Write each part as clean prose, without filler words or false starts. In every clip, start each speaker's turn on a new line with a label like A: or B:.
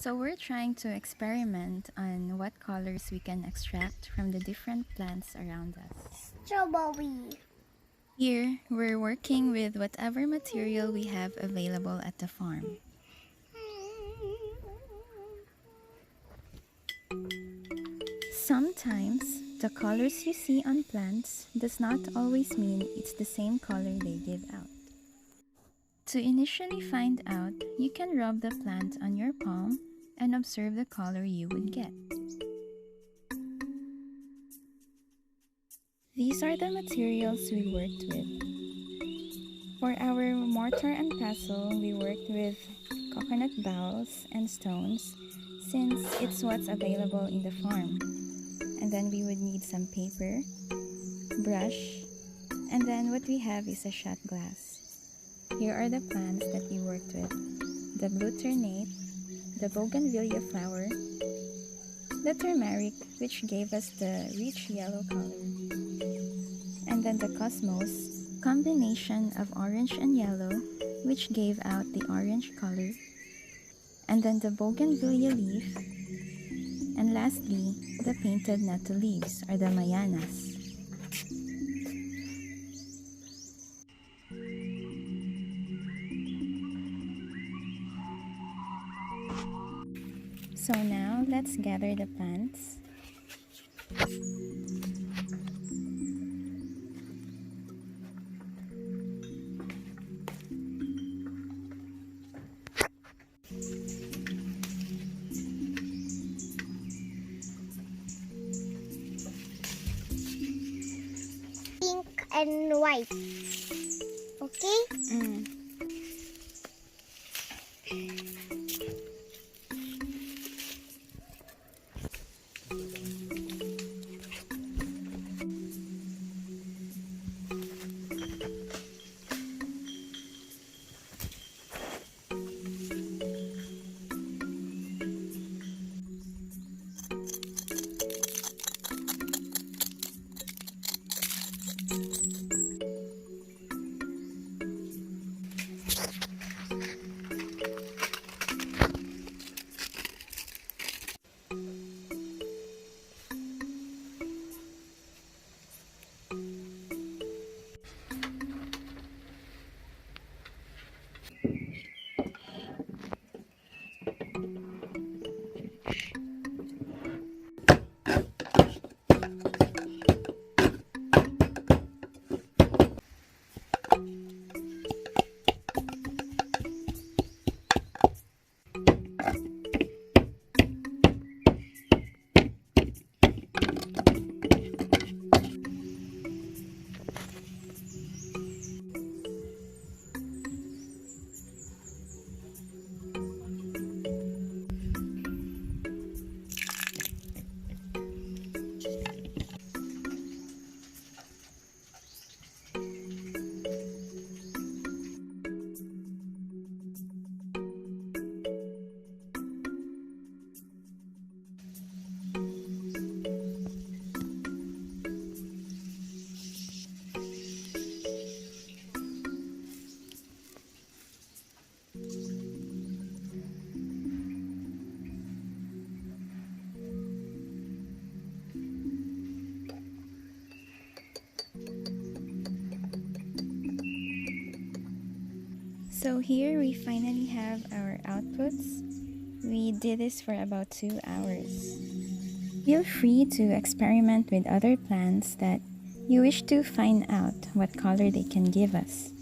A: So we're trying to experiment on what colors we can extract from the different plants around us.
B: Strawberry.
A: Here, we're working with whatever material we have available at the farm. Sometimes, the colors you see on plants does not always mean it's the same color they give out. To initially find out, you can rub the plant on your palm and observe the color you would get. These are the materials we worked with. For our mortar and pestle, we worked with coconut boughs and stones since it's what's available in the farm. And then we would need some paper, brush, and then what we have is a shot glass. Here are the plants that we worked with: the blue ternate, the bougainvillea flower, the turmeric, which gave us the rich yellow color, and then the cosmos, combination of orange and yellow, which gave out the orange color, and then the bougainvillea leaf, and lastly, the painted nettle leaves, or the mayanas. So now, let's gather the plants.
B: Pink and white. Okay?
A: Mm. So here we finally have our outputs. We did this for about 2 hours. Feel free to experiment with other plants that you wish to find out what color they can give us.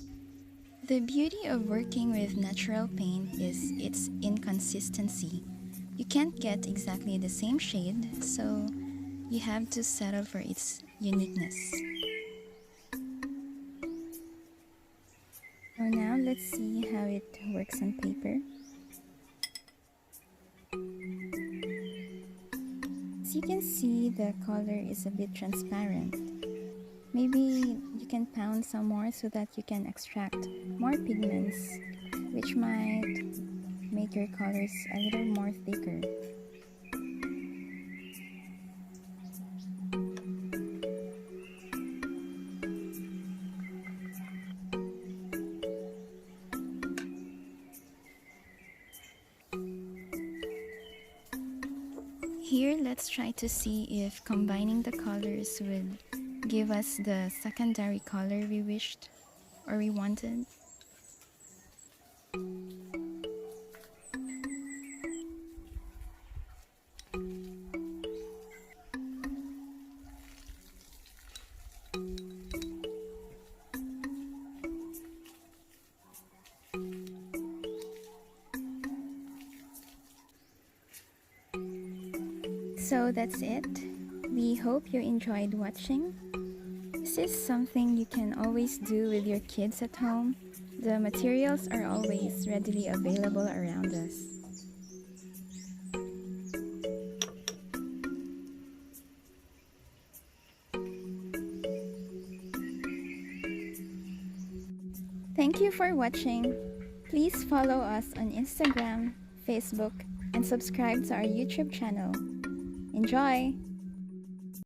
A: The beauty of working with natural paint is its inconsistency. You can't get exactly the same shade, so you have to settle for its uniqueness. So now let's see how it works on paper. As you can see, the color is a bit transparent. Maybe you can pound some more so that you can extract more pigments, which might make your colors a little more thicker. Here, let's try to see if combining the colors would give us the secondary color we wished or we wanted. So that's it. We hope you enjoyed watching. This is something you can always do with your kids at home. The materials are always readily available around us. Thank you for watching. Please follow us on Instagram, Facebook, and subscribe to our YouTube channel. Enjoy!